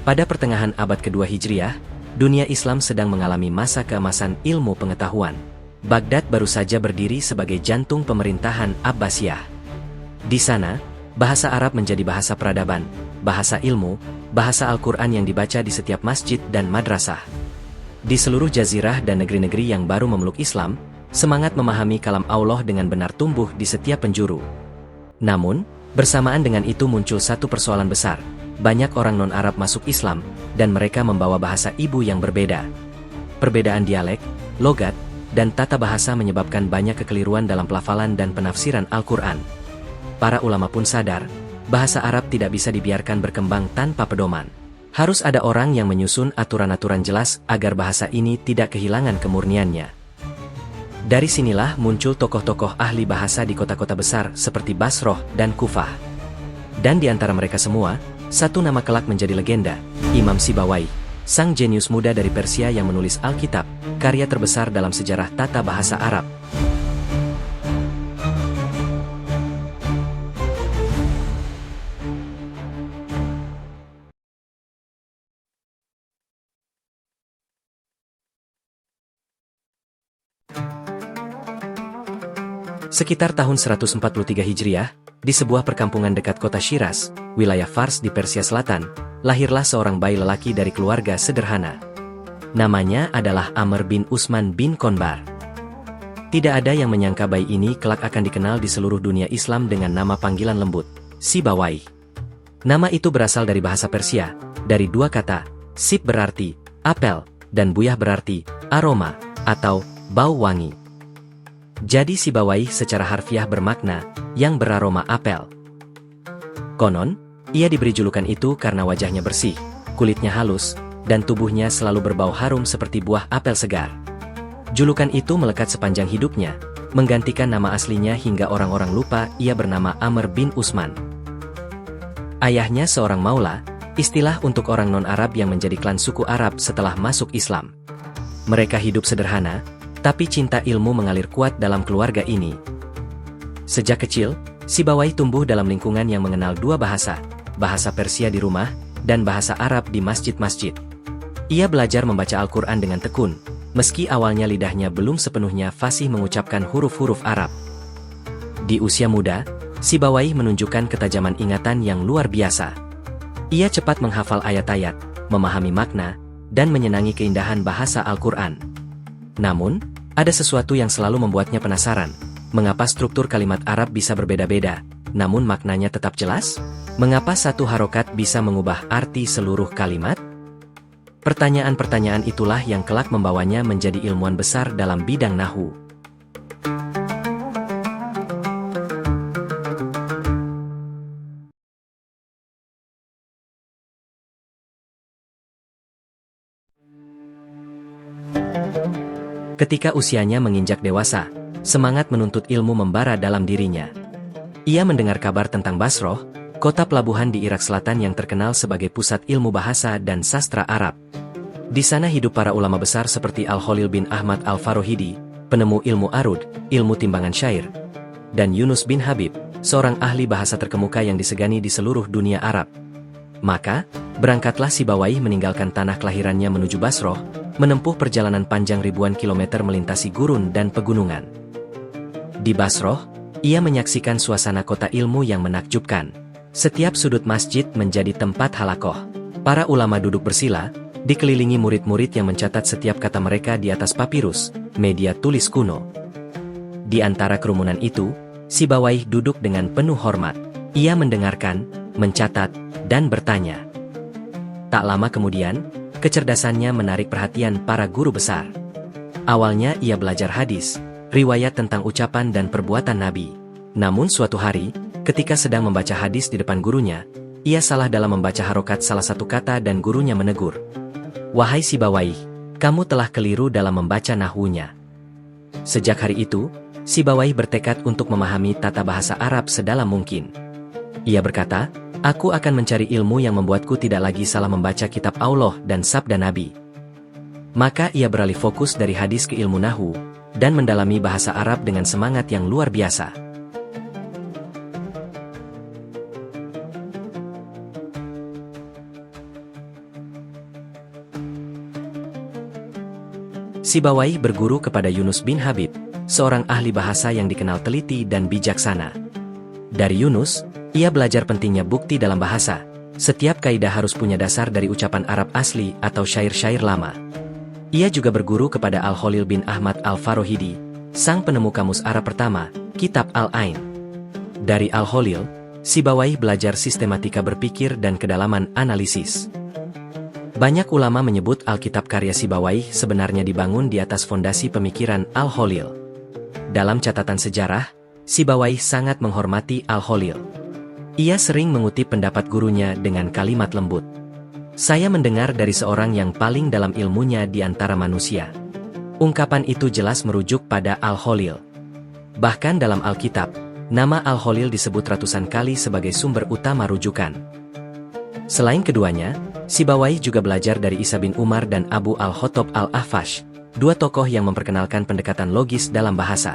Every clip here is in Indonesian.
Pada pertengahan abad kedua Hijriah, dunia Islam sedang mengalami masa keemasan ilmu pengetahuan. Baghdad baru saja berdiri sebagai jantung pemerintahan Abbasiyah. Di sana, bahasa Arab menjadi bahasa peradaban, bahasa ilmu, bahasa Al-Quran yang dibaca di setiap masjid dan madrasah. Di seluruh jazirah dan negeri-negeri yang baru memeluk Islam, semangat memahami kalam Allah dengan benar tumbuh di setiap penjuru. Namun, bersamaan dengan itu muncul satu persoalan besar. Banyak orang non-Arab masuk Islam, dan mereka membawa bahasa ibu yang berbeda. Perbedaan dialek, logat, dan tata bahasa menyebabkan banyak kekeliruan dalam pelafalan dan penafsiran Al-Quran. Para ulama pun sadar, bahasa Arab tidak bisa dibiarkan berkembang tanpa pedoman. Harus ada orang yang menyusun aturan-aturan jelas agar bahasa ini tidak kehilangan kemurniannya. Dari sinilah muncul tokoh-tokoh ahli bahasa di kota-kota besar seperti Basroh dan Kufah. Dan di antara mereka semua, satu nama kelak menjadi legenda, Imam Sibawayh, sang jenius muda dari Persia yang menulis Alkitab, karya terbesar dalam sejarah tata bahasa Arab. Sekitar tahun 143 Hijriah, di sebuah perkampungan dekat kota Syiraz, wilayah Fars di Persia Selatan, lahirlah seorang bayi lelaki dari keluarga sederhana. Namanya adalah Amr bin Usman bin Konbar. Tidak ada yang menyangka bayi ini kelak akan dikenal di seluruh dunia Islam dengan nama panggilan lembut, Sibawayh. Nama itu berasal dari bahasa Persia, dari dua kata, sib berarti apel, dan buyah berarti aroma, atau bau wangi. Jadi Sibawayh secara harfiah bermakna, yang beraroma apel. Konon, ia diberi julukan itu karena wajahnya bersih, kulitnya halus, dan tubuhnya selalu berbau harum seperti buah apel segar. Julukan itu melekat sepanjang hidupnya, menggantikan nama aslinya hingga orang-orang lupa ia bernama Amr bin Usman. Ayahnya seorang maula, istilah untuk orang non-Arab yang menjadi klan suku Arab setelah masuk Islam. Mereka hidup sederhana, tapi cinta ilmu mengalir kuat dalam keluarga ini. Sejak kecil, Sibawayh tumbuh dalam lingkungan yang mengenal dua bahasa, bahasa Persia di rumah, dan bahasa Arab di masjid-masjid. Ia belajar membaca Al-Quran dengan tekun, meski awalnya lidahnya belum sepenuhnya fasih mengucapkan huruf-huruf Arab. Di usia muda, Sibawayh menunjukkan ketajaman ingatan yang luar biasa. Ia cepat menghafal ayat-ayat, memahami makna, dan menyenangi keindahan bahasa Al-Quran. Namun, ada sesuatu yang selalu membuatnya penasaran. Mengapa struktur kalimat Arab bisa berbeda-beda, namun maknanya tetap jelas? Mengapa satu harokat bisa mengubah arti seluruh kalimat? Pertanyaan-pertanyaan itulah yang kelak membawanya menjadi ilmuwan besar dalam bidang nahwu. Ketika usianya menginjak dewasa, semangat menuntut ilmu membara dalam dirinya. Ia mendengar kabar tentang Basroh, kota pelabuhan di Irak Selatan yang terkenal sebagai pusat ilmu bahasa dan sastra Arab. Di sana hidup para ulama besar seperti Al-Khalil bin Ahmad Al-Farohidi, penemu ilmu arud, ilmu timbangan syair, dan Yunus bin Habib, seorang ahli bahasa terkemuka yang disegani di seluruh dunia Arab. Maka, berangkatlah Sibawayh meninggalkan tanah kelahirannya menuju Basroh, menempuh perjalanan panjang ribuan kilometer melintasi gurun dan pegunungan. Di Basroh, ia menyaksikan suasana kota ilmu yang menakjubkan. Setiap sudut masjid menjadi tempat halakoh. Para ulama duduk bersila, dikelilingi murid-murid yang mencatat setiap kata mereka di atas papirus, media tulis kuno. Di antara kerumunan itu, Sibawayh duduk dengan penuh hormat. Ia mendengarkan, mencatat, dan bertanya. Tak lama kemudian, kecerdasannya menarik perhatian para guru besar. Awalnya ia belajar hadis, riwayat tentang ucapan dan perbuatan Nabi. Namun suatu hari, ketika sedang membaca hadis di depan gurunya, ia salah dalam membaca harokat salah satu kata dan gurunya menegur. "Wahai Sibawayh, kamu telah keliru dalam membaca nahwunya." Sejak hari itu, Sibawayh bertekad untuk memahami tata bahasa Arab sedalam mungkin. Ia berkata, "Aku akan mencari ilmu yang membuatku tidak lagi salah membaca kitab Allah dan sabda Nabi." Maka ia beralih fokus dari hadis ke ilmu nahwu, dan mendalami bahasa Arab dengan semangat yang luar biasa. Sibawayh berguru kepada Yunus bin Habib, seorang ahli bahasa yang dikenal teliti dan bijaksana. Dari Yunus, ia belajar pentingnya bukti dalam bahasa. Setiap kaidah harus punya dasar dari ucapan Arab asli atau syair-syair lama. Ia juga berguru kepada Al-Khalil bin Ahmad Al-Farohidi, sang penemu kamus Arab pertama, Kitab Al-Ain. Dari Al-Khalil, Sibawayh belajar sistematika berpikir dan kedalaman analisis. Banyak ulama menyebut Alkitab karya Sibawayh sebenarnya dibangun di atas fondasi pemikiran Al-Khalil. Dalam catatan sejarah, Sibawayh sangat menghormati Al-Khalil. Ia sering mengutip pendapat gurunya dengan kalimat lembut. "Saya mendengar dari seorang yang paling dalam ilmunya di antara manusia." Ungkapan itu jelas merujuk pada Al-Khalil. Bahkan dalam Alkitab, nama Al-Khalil disebut ratusan kali sebagai sumber utama rujukan. Selain keduanya, Sibawayh juga belajar dari Isa bin Umar dan Abu Al-Khattab Al-Ahfash, dua tokoh yang memperkenalkan pendekatan logis dalam bahasa.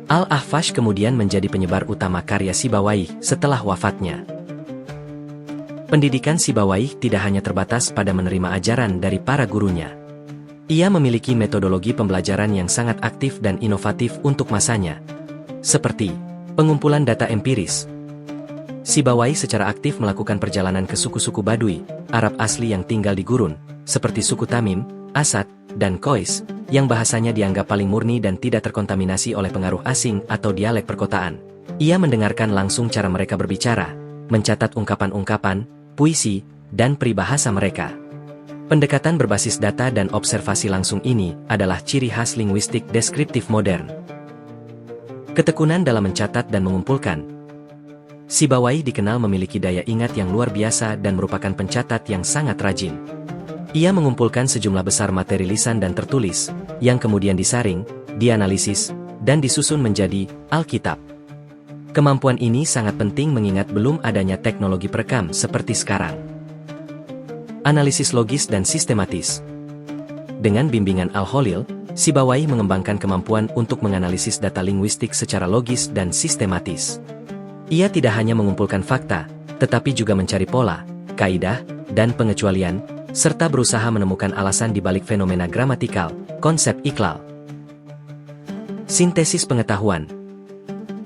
Al-Ahfash kemudian menjadi penyebar utama karya Sibawayh setelah wafatnya. Pendidikan Sibawayh tidak hanya terbatas pada menerima ajaran dari para gurunya. Ia memiliki metodologi pembelajaran yang sangat aktif dan inovatif untuk masanya, seperti pengumpulan data empiris. Sibawayh secara aktif melakukan perjalanan ke suku-suku Badui, Arab asli yang tinggal di gurun, seperti suku Tamim, Asad, dan Qais, yang bahasanya dianggap paling murni dan tidak terkontaminasi oleh pengaruh asing atau dialek perkotaan. Ia mendengarkan langsung cara mereka berbicara, mencatat ungkapan-ungkapan, puisi, dan peribahasa mereka. Pendekatan berbasis data dan observasi langsung ini adalah ciri khas linguistik deskriptif modern. Ketekunan dalam mencatat dan mengumpulkan. Sibawayh dikenal memiliki daya ingat yang luar biasa dan merupakan pencatat yang sangat rajin. Ia mengumpulkan sejumlah besar materi lisan dan tertulis, yang kemudian disaring, dianalisis, dan disusun menjadi Alkitab. Kemampuan ini sangat penting mengingat belum adanya teknologi perekam seperti sekarang. Analisis logis dan sistematis. Dengan bimbingan Al-Khalil, Sibawayh mengembangkan kemampuan untuk menganalisis data linguistik secara logis dan sistematis. Ia tidak hanya mengumpulkan fakta, tetapi juga mencari pola, kaidah, dan pengecualian, serta berusaha menemukan alasan di balik fenomena gramatikal, konsep iklal. Sintesis pengetahuan.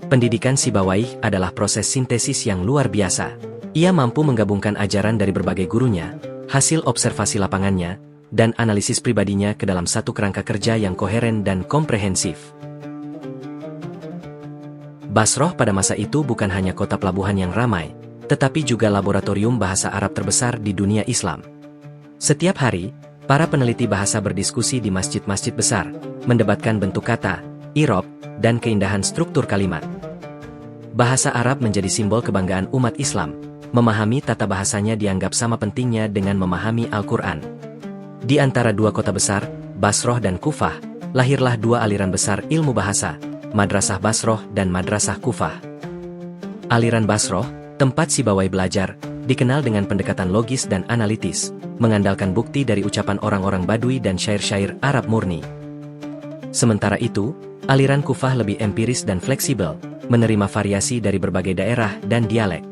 Pendidikan Sibawayh adalah proses sintesis yang luar biasa. Ia mampu menggabungkan ajaran dari berbagai gurunya, hasil observasi lapangannya, dan analisis pribadinya ke dalam satu kerangka kerja yang koheren dan komprehensif. Basroh pada masa itu bukan hanya kota pelabuhan yang ramai, tetapi juga laboratorium bahasa Arab terbesar di dunia Islam. Setiap hari, para peneliti bahasa berdiskusi di masjid-masjid besar, mendebatkan bentuk kata, i'rab, dan keindahan struktur kalimat. Bahasa Arab menjadi simbol kebanggaan umat Islam. Memahami tata bahasanya dianggap sama pentingnya dengan memahami Al-Quran. Di antara dua kota besar, Basroh dan Kufah, lahirlah dua aliran besar ilmu bahasa, Madrasah Basroh dan Madrasah Kufah. Aliran Basroh, tempat Sibawayh belajar, dikenal dengan pendekatan logis dan analitis, mengandalkan bukti dari ucapan orang-orang Badui dan syair-syair Arab murni. Sementara itu, aliran Kufah lebih empiris dan fleksibel, menerima variasi dari berbagai daerah dan dialek.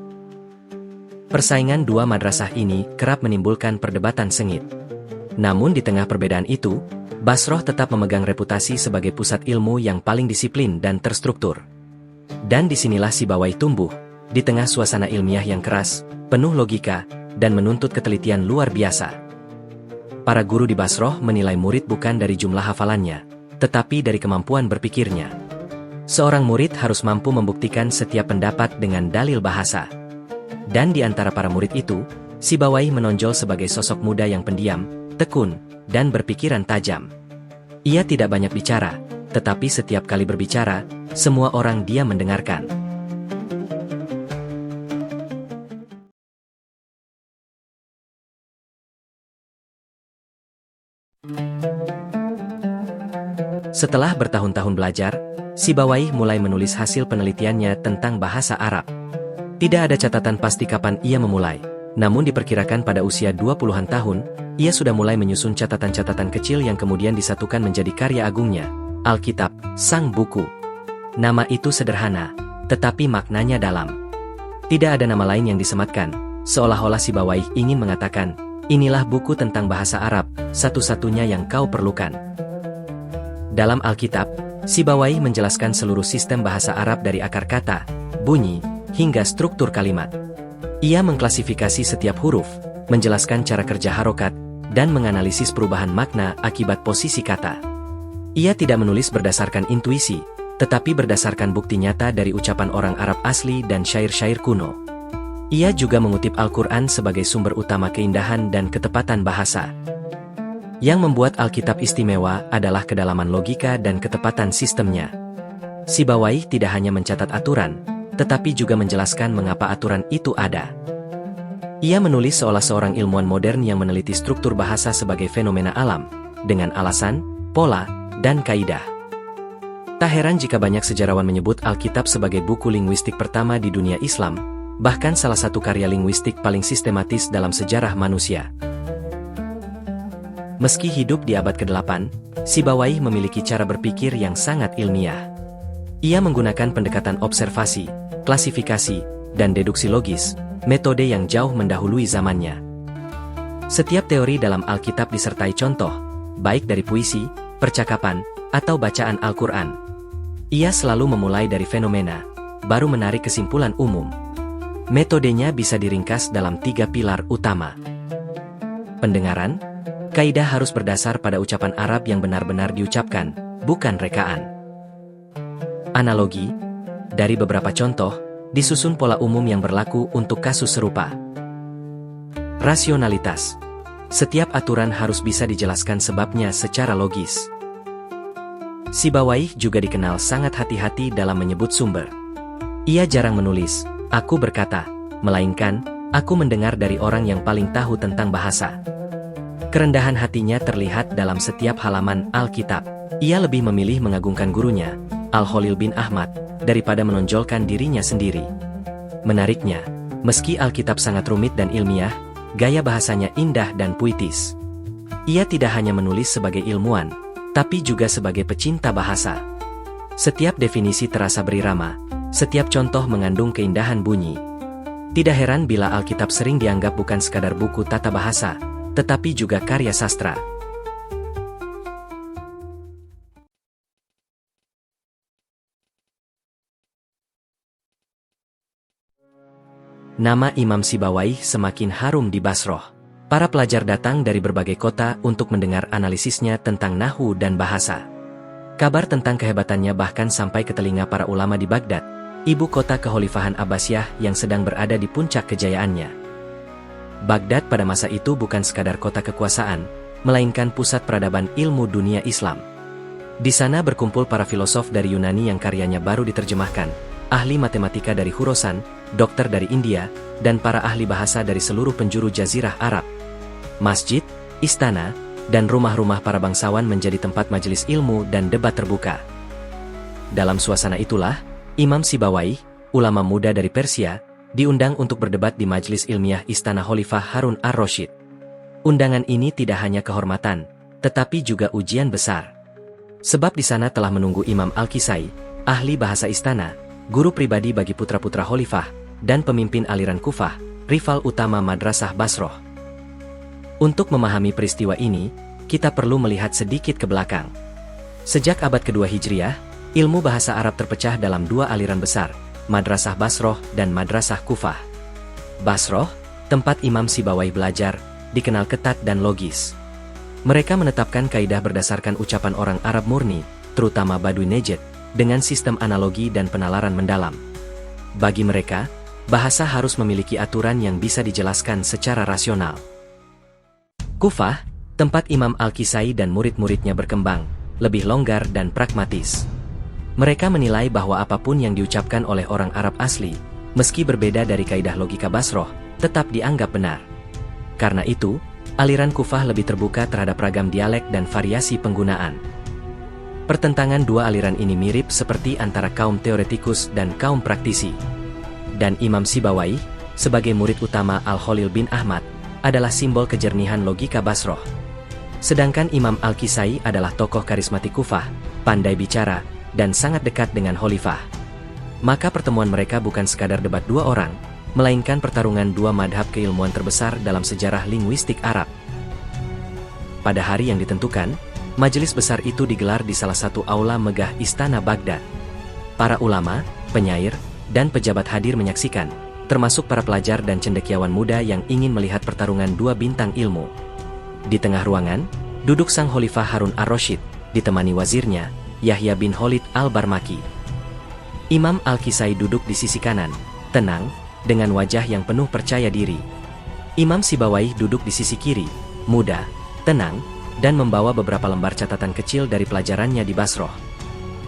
Persaingan dua madrasah ini kerap menimbulkan perdebatan sengit. Namun di tengah perbedaan itu, Basroh tetap memegang reputasi sebagai pusat ilmu yang paling disiplin dan terstruktur. Dan disinilah Sibawayh tumbuh, di tengah suasana ilmiah yang keras, penuh logika, dan menuntut ketelitian luar biasa. Para guru di Basroh menilai murid bukan dari jumlah hafalannya, tetapi dari kemampuan berpikirnya. Seorang murid harus mampu membuktikan setiap pendapat dengan dalil bahasa. Dan di antara para murid itu, Sibawayh menonjol sebagai sosok muda yang pendiam, tekun, dan berpikiran tajam. Ia tidak banyak bicara, tetapi setiap kali berbicara, semua orang diam mendengarkan. Setelah bertahun-tahun belajar, Sibawayh mulai menulis hasil penelitiannya tentang bahasa Arab. Tidak ada catatan pasti kapan ia memulai, namun diperkirakan pada usia 20-an tahun, ia sudah mulai menyusun catatan-catatan kecil yang kemudian disatukan menjadi karya agungnya, Alkitab, Sang Buku. Nama itu sederhana, tetapi maknanya dalam. Tidak ada nama lain yang disematkan, seolah-olah Sibawayh ingin mengatakan, inilah buku tentang bahasa Arab, satu-satunya yang kau perlukan. Dalam Alkitab, Sibawayh menjelaskan seluruh sistem bahasa Arab dari akar kata, bunyi, hingga struktur kalimat. Ia mengklasifikasi setiap huruf, menjelaskan cara kerja harokat, dan menganalisis perubahan makna akibat posisi kata. Ia tidak menulis berdasarkan intuisi, tetapi berdasarkan bukti nyata dari ucapan orang Arab asli dan syair-syair kuno. Ia juga mengutip Al-Quran sebagai sumber utama keindahan dan ketepatan bahasa. Yang membuat Alkitab istimewa adalah kedalaman logika dan ketepatan sistemnya. Sibawayh tidak hanya mencatat aturan, tetapi juga menjelaskan mengapa aturan itu ada. Ia menulis seolah seorang ilmuwan modern yang meneliti struktur bahasa sebagai fenomena alam, dengan alasan, pola, dan kaidah. Tak heran jika banyak sejarawan menyebut Alkitab sebagai buku linguistik pertama di dunia Islam, bahkan salah satu karya linguistik paling sistematis dalam sejarah manusia. Meski hidup di abad ke-8, Sibawayh memiliki cara berpikir yang sangat ilmiah. Ia menggunakan pendekatan observasi, klasifikasi, dan deduksi logis, metode yang jauh mendahului zamannya. Setiap teori dalam Alkitab disertai contoh, baik dari puisi, percakapan, atau bacaan Al-Quran. Ia selalu memulai dari fenomena, baru menarik kesimpulan umum. Metodenya bisa diringkas dalam 3 pilar utama. Pendengaran, kaidah harus berdasar pada ucapan Arab yang benar-benar diucapkan, bukan rekaan. Analogi, dari beberapa contoh, disusun pola umum yang berlaku untuk kasus serupa. Rasionalitas, setiap aturan harus bisa dijelaskan sebabnya secara logis. Sibawayh juga dikenal sangat hati-hati dalam menyebut sumber. Ia jarang menulis, "Aku berkata," melainkan, "Aku mendengar dari orang yang paling tahu tentang bahasa." Kerendahan hatinya terlihat dalam setiap halaman Alkitab. Ia lebih memilih mengagungkan gurunya, Al-Khalil bin Ahmad, daripada menonjolkan dirinya sendiri. Menariknya, meski Alkitab sangat rumit dan ilmiah, gaya bahasanya indah dan puitis. Ia tidak hanya menulis sebagai ilmuwan, tapi juga sebagai pecinta bahasa. Setiap definisi terasa berirama, setiap contoh mengandung keindahan bunyi. Tidak heran bila Alkitab sering dianggap bukan sekadar buku tata bahasa, tetapi juga karya sastra. Nama Imam Sibawayh semakin harum di Basroh. Para pelajar datang dari berbagai kota untuk mendengar analisisnya tentang nahwu dan bahasa. Kabar tentang kehebatannya bahkan sampai ke telinga para ulama di Baghdad, ibu kota Kekhalifahan Abbasiyah yang sedang berada di puncak kejayaannya. Baghdad pada masa itu bukan sekadar kota kekuasaan, melainkan pusat peradaban ilmu dunia Islam. Di sana berkumpul para filosof dari Yunani yang karyanya baru diterjemahkan, ahli matematika dari Khorasan, dokter dari India, dan para ahli bahasa dari seluruh penjuru Jazirah Arab. Masjid, istana, dan rumah-rumah para bangsawan menjadi tempat majelis ilmu dan debat terbuka. Dalam suasana itulah, Imam Sibawayh, ulama muda dari Persia, diundang untuk berdebat di majelis ilmiah Istana Khalifah Harun ar-Rasyid. Undangan ini tidak hanya kehormatan, tetapi juga ujian besar. Sebab di sana telah menunggu Imam Al-Kisai, ahli bahasa istana, guru pribadi bagi putra-putra Khalifah, dan pemimpin aliran Kufah, rival utama Madrasah Basroh. Untuk memahami peristiwa ini, kita perlu melihat sedikit ke belakang. Sejak abad kedua Hijriah, ilmu bahasa Arab terpecah dalam 2 aliran besar, Madrasah Basroh dan Madrasah Kufah. Basroh, tempat Imam Sibawayh belajar, dikenal ketat dan logis. Mereka menetapkan kaidah berdasarkan ucapan orang Arab murni, terutama Badui Najd, dengan sistem analogi dan penalaran mendalam. Bagi mereka, bahasa harus memiliki aturan yang bisa dijelaskan secara rasional. Kufah, tempat Imam Al-Kisai dan murid-muridnya berkembang, lebih longgar dan pragmatis. Mereka menilai bahwa apapun yang diucapkan oleh orang Arab asli, meski berbeda dari kaidah logika Basroh, tetap dianggap benar. Karena itu, aliran Kufah lebih terbuka terhadap ragam dialek dan variasi penggunaan. Pertentangan 2 aliran ini mirip seperti antara kaum teoretikus dan kaum praktisi. Dan Imam Sibawayh, sebagai murid utama Al-Khalil bin Ahmad, adalah simbol kejernihan logika Basroh. Sedangkan Imam Al-Kisai adalah tokoh karismatik Kufah, pandai bicara, dan sangat dekat dengan Khalifah. Maka pertemuan mereka bukan sekadar debat 2 orang, melainkan pertarungan 2 madhab keilmuan terbesar dalam sejarah linguistik Arab. Pada hari yang ditentukan, Majelis besar itu digelar di salah satu aula megah Istana Baghdad. Para ulama, penyair, dan pejabat hadir menyaksikan, termasuk para pelajar dan cendekiawan muda yang ingin melihat pertarungan dua bintang ilmu. Di tengah ruangan, duduk sang Khalifah Harun ar-Rasyid, ditemani wazirnya, Yahya bin Khalid al-Barmaki. Imam Al-Kisai duduk di sisi kanan, tenang, dengan wajah yang penuh percaya diri. Imam Sibawaih duduk di sisi kiri, muda, tenang, dan membawa beberapa lembar catatan kecil dari pelajarannya di Basroh.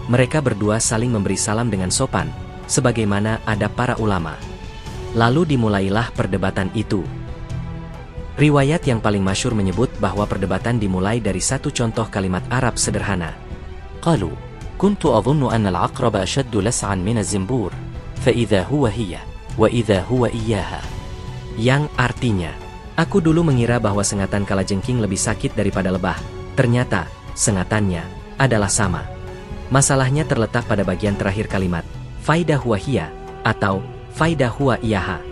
Mereka berdua saling memberi salam dengan sopan, sebagaimana adab para ulama. Lalu dimulailah perdebatan itu. Riwayat yang paling masyhur menyebut bahwa perdebatan dimulai dari satu contoh kalimat Arab sederhana. Qalu, kuntu adhunnu anna al-aqraba ashaddu las'an min az-zimbur, fa idza huwa hiya, wa idza huwa iyyaha. Yang artinya, aku dulu mengira bahwa sengatan kalajengking lebih sakit daripada lebah. Ternyata, sengatannya adalah sama. Masalahnya terletak pada bagian terakhir kalimat, faidah huwa hiya, atau faidah huwa iyyaha.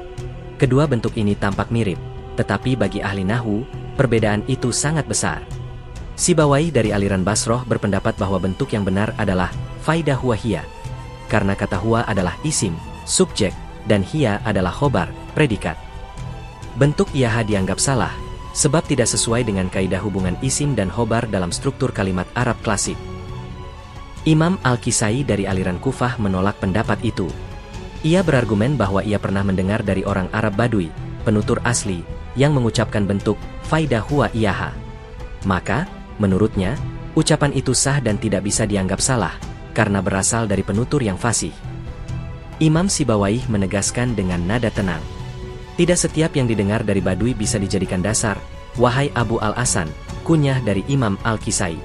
Kedua bentuk ini tampak mirip, tetapi bagi ahli nahwu, perbedaan itu sangat besar. Sibawaih dari aliran Basroh berpendapat bahwa bentuk yang benar adalah faidah huwa hiya, karena kata huwa adalah isim, subjek, dan hiya adalah khobar, predikat. Bentuk iyyaha dianggap salah, sebab tidak sesuai dengan kaidah hubungan isim dan khobar dalam struktur kalimat Arab klasik. Imam Al-Kisai dari aliran Kufah menolak pendapat itu. Ia berargumen bahwa ia pernah mendengar dari orang Arab Badui, penutur asli, yang mengucapkan bentuk faidah huwa iyyaha. Maka, menurutnya, ucapan itu sah dan tidak bisa dianggap salah, karena berasal dari penutur yang fasih. Imam Sibawaih menegaskan dengan nada tenang. Tidak setiap yang didengar dari Badui bisa dijadikan dasar, wahai Abu Al-Hasan, kunyah dari Imam Al-Kisai.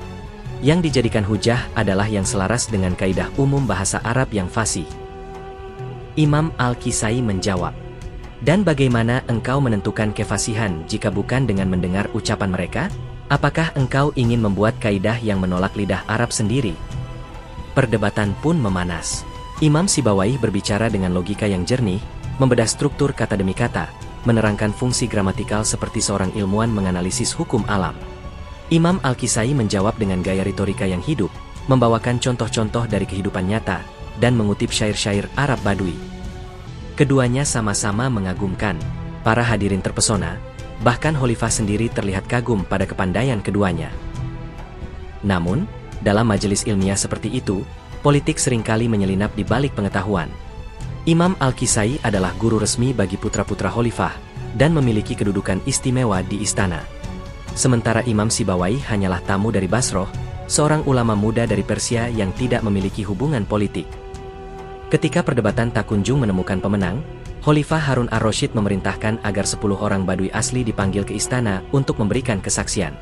Yang dijadikan hujah adalah yang selaras dengan kaidah umum bahasa Arab yang fasih. Imam Al-Kisai menjawab, dan bagaimana engkau menentukan kefasihan jika bukan dengan mendengar ucapan mereka? Apakah engkau ingin membuat kaidah yang menolak lidah Arab sendiri? Perdebatan pun memanas. Imam Sibawaih berbicara dengan logika yang jernih, membedah struktur kata demi kata, menerangkan fungsi gramatikal seperti seorang ilmuwan menganalisis hukum alam. Imam Al-Kisai menjawab dengan gaya retorika yang hidup, membawakan contoh-contoh dari kehidupan nyata, dan mengutip syair-syair Arab Badui. Keduanya sama-sama mengagumkan. Para hadirin terpesona, bahkan Khalifah sendiri terlihat kagum pada kepandaian keduanya. Namun, dalam majelis ilmiah seperti itu, politik seringkali menyelinap di balik pengetahuan. Imam Al-Kisai adalah guru resmi bagi putra-putra Khalifah, dan memiliki kedudukan istimewa di istana. Sementara Imam Sibawaih hanyalah tamu dari Basroh, seorang ulama muda dari Persia yang tidak memiliki hubungan politik. Ketika perdebatan tak kunjung menemukan pemenang, Khalifah Harun ar-Rasyid memerintahkan agar 10 orang Badui asli dipanggil ke istana untuk memberikan kesaksian.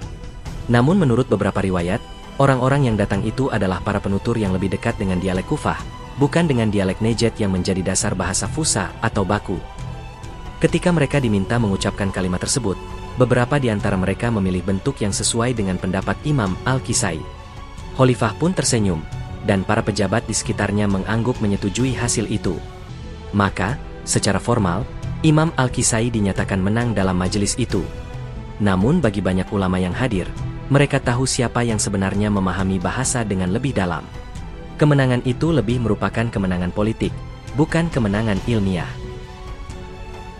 Namun menurut beberapa riwayat, orang-orang yang datang itu adalah para penutur yang lebih dekat dengan dialek Kufah, bukan dengan dialek Najd yang menjadi dasar bahasa Fusa atau Baku. Ketika mereka diminta mengucapkan kalimat tersebut, beberapa di antara mereka memilih bentuk yang sesuai dengan pendapat Imam Al-Kisai. Khalifah pun tersenyum, dan para pejabat di sekitarnya mengangguk menyetujui hasil itu. Maka, secara formal, Imam Al-Kisai dinyatakan menang dalam majelis itu. Namun bagi banyak ulama yang hadir, mereka tahu siapa yang sebenarnya memahami bahasa dengan lebih dalam. Kemenangan itu lebih merupakan kemenangan politik, bukan kemenangan ilmiah.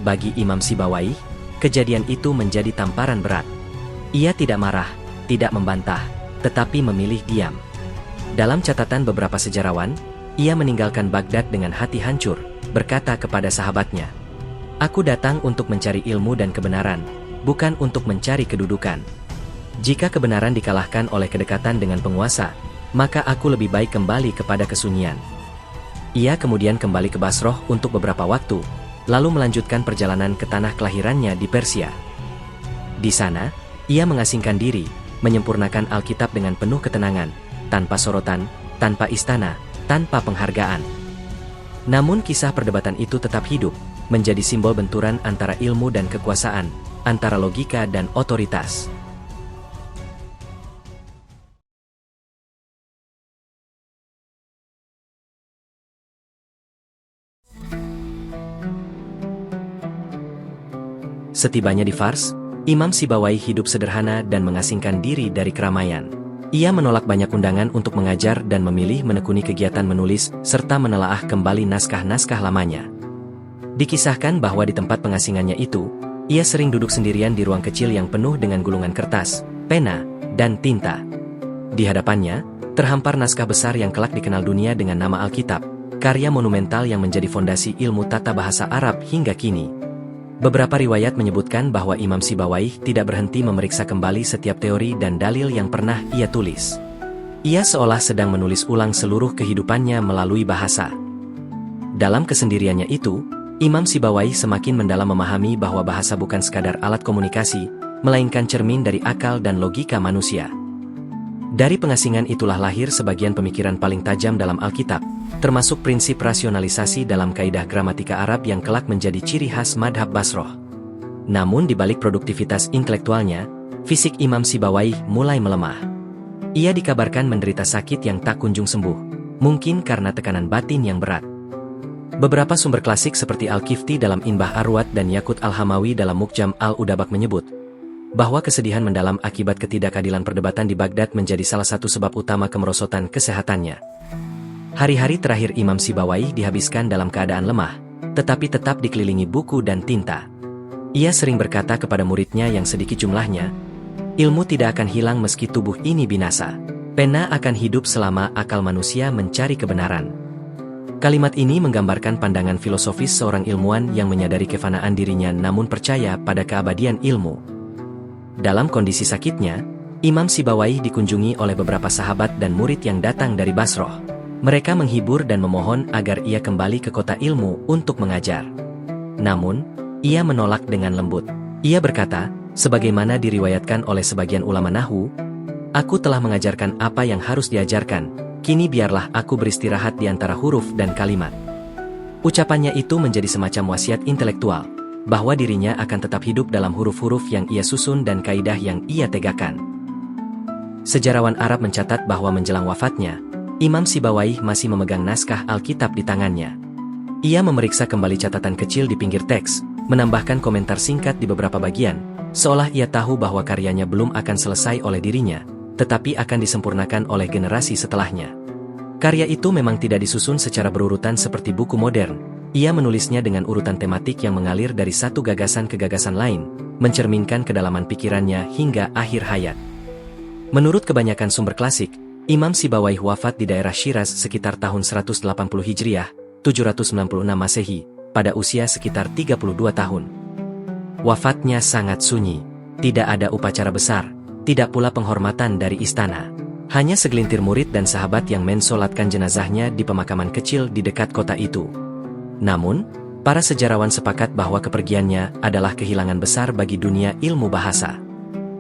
Bagi Imam Sibawaih, kejadian itu menjadi tamparan berat. Ia tidak marah, tidak membantah, tetapi memilih diam. Dalam catatan beberapa sejarawan, ia meninggalkan Baghdad dengan hati hancur, berkata kepada sahabatnya, "Aku datang untuk mencari ilmu dan kebenaran, bukan untuk mencari kedudukan. Jika kebenaran dikalahkan oleh kedekatan dengan penguasa, maka aku lebih baik kembali kepada kesunyian." Ia kemudian kembali ke Basroh untuk beberapa waktu, lalu melanjutkan perjalanan ke tanah kelahirannya di Persia. Di sana, ia mengasingkan diri, menyempurnakan Alkitab dengan penuh ketenangan, tanpa sorotan, tanpa istana, tanpa penghargaan. Namun kisah perdebatan itu tetap hidup, menjadi simbol benturan antara ilmu dan kekuasaan, antara logika dan otoritas. Setibanya di Fars, Imam Sibawaih hidup sederhana dan mengasingkan diri dari keramaian. Ia menolak banyak undangan untuk mengajar dan memilih menekuni kegiatan menulis serta menelaah kembali naskah-naskah lamanya. Dikisahkan bahwa di tempat pengasingannya itu, ia sering duduk sendirian di ruang kecil yang penuh dengan gulungan kertas, pena, dan tinta. Di hadapannya, terhampar naskah besar yang kelak dikenal dunia dengan nama Alkitab, karya monumental yang menjadi fondasi ilmu tata bahasa Arab hingga kini. Beberapa riwayat menyebutkan bahwa Imam Sibawaih tidak berhenti memeriksa kembali setiap teori dan dalil yang pernah ia tulis. Ia seolah sedang menulis ulang seluruh kehidupannya melalui bahasa. Dalam kesendiriannya itu, Imam Sibawaih semakin mendalam memahami bahwa bahasa bukan sekadar alat komunikasi, melainkan cermin dari akal dan logika manusia. Dari pengasingan itulah lahir sebagian pemikiran paling tajam dalam Alkitab, termasuk prinsip rasionalisasi dalam kaidah gramatika Arab yang kelak menjadi ciri khas madhab Basroh. Namun di balik produktivitas intelektualnya, fisik Imam Sibawaih mulai melemah. Ia dikabarkan menderita sakit yang tak kunjung sembuh, mungkin karena tekanan batin yang berat. Beberapa sumber klasik seperti Al-Kifti dalam Inbah Arwat dan Yakut Al-Hamawi dalam Mukjam Al-Udabak menyebut bahwa kesedihan mendalam akibat ketidakadilan perdebatan di Baghdad menjadi salah satu sebab utama kemerosotan kesehatannya. Hari-hari terakhir Imam Sibawaih dihabiskan dalam keadaan lemah, tetapi tetap dikelilingi buku dan tinta. Ia sering berkata kepada muridnya yang sedikit jumlahnya, "Ilmu tidak akan hilang meski tubuh ini binasa. Pena akan hidup selama akal manusia mencari kebenaran." Kalimat ini menggambarkan pandangan filosofis seorang ilmuwan yang menyadari kefanaan dirinya namun percaya pada keabadian ilmu. Dalam kondisi sakitnya, Imam Sibawaih dikunjungi oleh beberapa sahabat dan murid yang datang dari Basroh. Mereka menghibur dan memohon agar ia kembali ke kota ilmu untuk mengajar. Namun, ia menolak dengan lembut. Ia berkata, sebagaimana diriwayatkan oleh sebagian ulama Nahwu, "Aku telah mengajarkan apa yang harus diajarkan, kini biarlah aku beristirahat di antara huruf dan kalimat." Ucapannya itu menjadi semacam wasiat intelektual, bahwa dirinya akan tetap hidup dalam huruf-huruf yang ia susun dan kaidah yang ia tegakkan. Sejarawan Arab mencatat bahwa menjelang wafatnya, Imam Sibawaih masih memegang naskah Alkitab di tangannya. Ia memeriksa kembali catatan kecil di pinggir teks, menambahkan komentar singkat di beberapa bagian, seolah ia tahu bahwa karyanya belum akan selesai oleh dirinya, tetapi akan disempurnakan oleh generasi setelahnya. Karya itu memang tidak disusun secara berurutan seperti buku modern. Ia menulisnya dengan urutan tematik yang mengalir dari satu gagasan ke gagasan lain, mencerminkan kedalaman pikirannya hingga akhir hayat. Menurut kebanyakan sumber klasik, Imam Sibawaih wafat di daerah Syiraz sekitar tahun 180 Hijriah, 796 Masehi, pada usia sekitar 32 tahun. Wafatnya sangat sunyi, tidak ada upacara besar, tidak pula penghormatan dari istana. Hanya segelintir murid dan sahabat yang mensolatkan jenazahnya di pemakaman kecil di dekat kota itu. Namun, para sejarawan sepakat bahwa kepergiannya adalah kehilangan besar bagi dunia ilmu bahasa.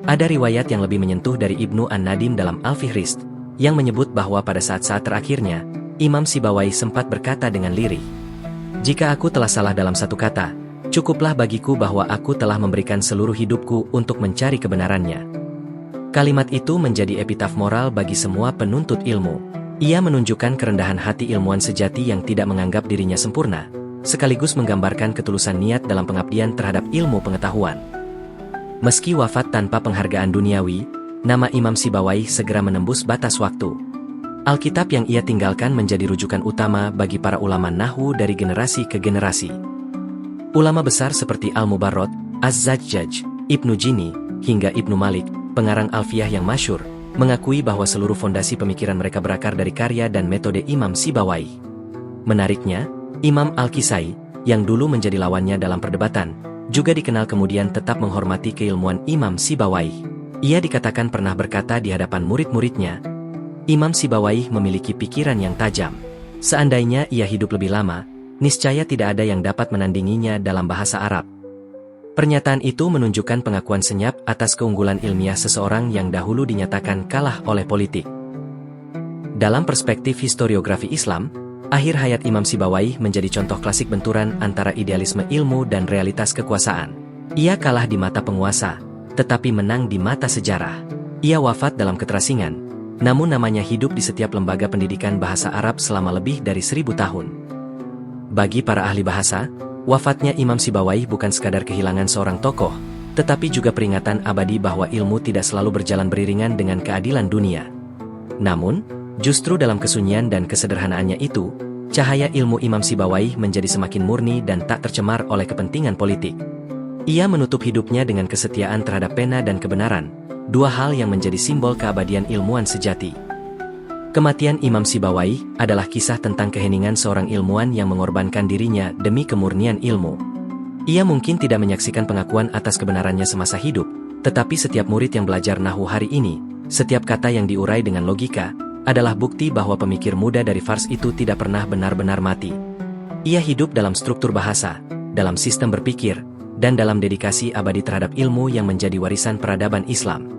Ada riwayat yang lebih menyentuh dari Ibnu An-Nadim dalam Al-Fihrist, yang menyebut bahwa pada saat-saat terakhirnya, Imam Sibawaih sempat berkata dengan lirih, "Jika aku telah salah dalam satu kata, cukuplah bagiku bahwa aku telah memberikan seluruh hidupku untuk mencari kebenarannya." Kalimat itu menjadi epitaf moral bagi semua penuntut ilmu. Ia menunjukkan kerendahan hati ilmuwan sejati yang tidak menganggap dirinya sempurna, sekaligus menggambarkan ketulusan niat dalam pengabdian terhadap ilmu pengetahuan. Meski wafat tanpa penghargaan duniawi, nama Imam Sibawaih segera menembus batas waktu. Alkitab yang ia tinggalkan menjadi rujukan utama bagi para ulama Nahwu dari generasi ke generasi. Ulama besar seperti Al-Mubarrad, Az-Zajjaj, Ibnu Jini, hingga Ibnu Malik, pengarang Alfiyah yang masyhur, mengakui bahwa seluruh fondasi pemikiran mereka berakar dari karya dan metode Imam Sibawaih. Menariknya, Imam Al-Kisai, yang dulu menjadi lawannya dalam perdebatan, juga dikenal kemudian tetap menghormati keilmuan Imam Sibawaih. Ia dikatakan pernah berkata di hadapan murid-muridnya, "Imam Sibawaih memiliki pikiran yang tajam. Seandainya ia hidup lebih lama, niscaya tidak ada yang dapat menandinginya dalam bahasa Arab." Pernyataan itu menunjukkan pengakuan senyap atas keunggulan ilmiah seseorang yang dahulu dinyatakan kalah oleh politik. Dalam perspektif historiografi Islam, akhir hayat Imam Sibawaih menjadi contoh klasik benturan antara idealisme ilmu dan realitas kekuasaan. Ia kalah di mata penguasa, tetapi menang di mata sejarah. Ia wafat dalam keterasingan, namun namanya hidup di setiap lembaga pendidikan bahasa Arab selama lebih dari 1000 tahun. Bagi para ahli bahasa, wafatnya Imam Sibawaih bukan sekadar kehilangan seorang tokoh, tetapi juga peringatan abadi bahwa ilmu tidak selalu berjalan beriringan dengan keadilan dunia. Namun, justru dalam kesunyian dan kesederhanaannya itu, cahaya ilmu Imam Sibawayh menjadi semakin murni dan tak tercemar oleh kepentingan politik. Ia menutup hidupnya dengan kesetiaan terhadap pena dan kebenaran, dua hal yang menjadi simbol keabadian ilmuwan sejati. Kematian Imam Sibawayh adalah kisah tentang keheningan seorang ilmuwan yang mengorbankan dirinya demi kemurnian ilmu. Ia mungkin tidak menyaksikan pengakuan atas kebenarannya semasa hidup, tetapi setiap murid yang belajar nahwu hari ini, setiap kata yang diurai dengan logika, adalah bukti bahwa pemikir muda dari Fars itu tidak pernah benar-benar mati. Ia hidup dalam struktur bahasa, dalam sistem berpikir, dan dalam dedikasi abadi terhadap ilmu yang menjadi warisan peradaban Islam.